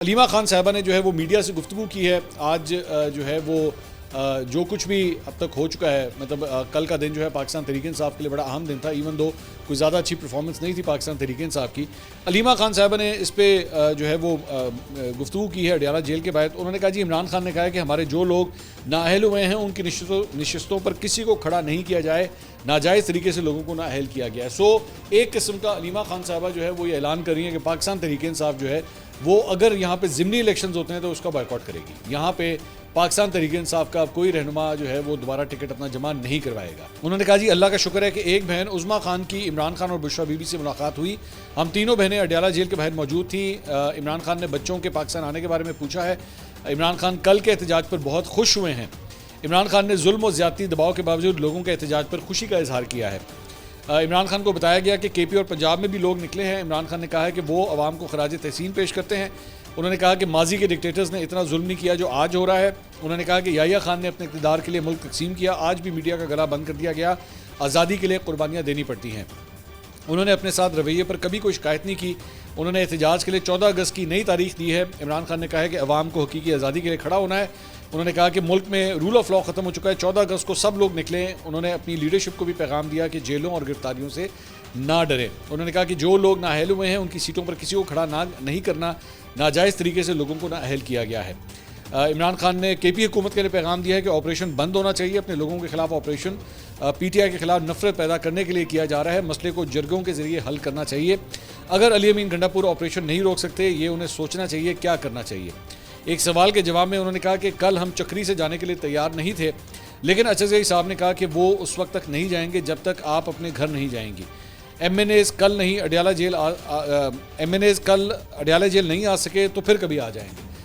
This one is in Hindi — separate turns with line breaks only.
हलीमा खान साहबा ने जो है वो मीडिया से गुफ्तगू की है। आज जो है वो जो कुछ भी अब तक हो चुका है, मतलब कल का दिन जो है पाकिस्तान तहरीक इंसाफ के लिए बड़ा अहम दिन था, इवन दो कोई ज़्यादा अच्छी परफॉर्मेंस नहीं थी पाकिस्तान तहरीक इंसाफ की। हलीमा खान साहबा ने इस पर जो है वो गुफ्तगू की है अडयाला जेल के बाहर। उन्होंने कहा जी, इमरान खान ने कहा है कि हमारे जो लोग नाअहल हुए हैं उनकी नशस्तों पर किसी को खड़ा नहीं किया जाए, नाजायज़ तरीके से लोगों को नाअहल किया गया है। सो एक किस्म का हलीमा खान साहबा जो है वो ये ऐलान कर रही है कि पाकिस्तान तहरीक इंसाफ जो है वो अगर यहाँ पे ज़िमनी इलेक्शंस होते हैं तो उसका बायकॉट करेगी। यहाँ पे पाकिस्तान तहरीक इंसाफ का कोई रहनुमा जो है वो दोबारा टिकट अपना जमा नहीं करवाएगा। उन्होंने कहा जी, अल्लाह का शुक्र है कि एक बहन उज़मा खान की इमरान खान और बुशरा बीबी से मुलाकात हुई। हम तीनों बहनें अडयाला जेल के बाहर मौजूद थी। इमरान खान ने बच्चों के पाकिस्तान आने के बारे में पूछा है। इमरान खान कल के एहतजाज पर बहुत खुश हुए हैं। इमरान खान ने जुल्म और ज़्यादती दबाव के बावजूद लोगों के एहतजाज पर खुशी का इजहार किया है। इमरान खान को बताया गया कि केपी और पंजाब में भी लोग निकले हैं। इमरान खान ने कहा है कि वो अवाम को खराज तहसीन पेश करते हैं। उन्होंने कहा कि माजी के डिक्टेटर्स ने इतना जुल्म नहीं किया जो आज हो रहा है। उन्होंने कहा कि याहिया खान ने अपने इक़्तिदार के लिए मुल्क तकसीम किया, आज भी मीडिया का गला बंद कर दिया गया। आज़ादी के लिए कुर्बानियाँ देनी पड़ती हैं। उन्होंने अपने साथ रवैये पर कभी कोई शिकायत नहीं की। उन्होंने एहतजाज के लिए 14 अगस्त की नई तारीख दी है। इमरान खान ने कहा है कि अवाम को हकीकी आज़ादी के लिए खड़ा होना है। उन्होंने कहा कि मुल्क में रूल ऑफ लॉ ख़त्म हो चुका है। 14 अगस्त को सब लोग निकले। उन्होंने अपनी लीडरशिप को भी पैगाम दिया कि जेलों और गिरफ्तारियों से ना डरे। उन्होंने कहा कि जो लोग नाअहल हुए हैं उनकी सीटों पर किसी को खड़ा नहीं करना, नाजायज़ तरीके से लोगों को नाअहल किया गया है। इमरान खान ने केपी हुकूमत के लिए पैगाम दिया है कि ऑपरेशन बंद होना चाहिए। अपने लोगों के खिलाफ ऑपरेशन पीटीआई के खिलाफ नफरत पैदा करने के लिए किया जा रहा है। मसले को जरगों के जरिए हल करना चाहिए। अगर अली अमीन गंडापुर ऑपरेशन नहीं रोक सकते, ये उन्हें सोचना चाहिए क्या करना चाहिए। एक सवाल के जवाब में उन्होंने कहा कि कल हम चक्री से जाने के लिए तैयार नहीं थे, लेकिन अचजई साहब ने कहा कि वो उस वक्त तक नहीं जाएंगे जब तक आप अपने घर नहीं जाएंगी। एमएनएज़ कल अडयाला जेल नहीं आ सके तो फिर कभी आ जाएंगे।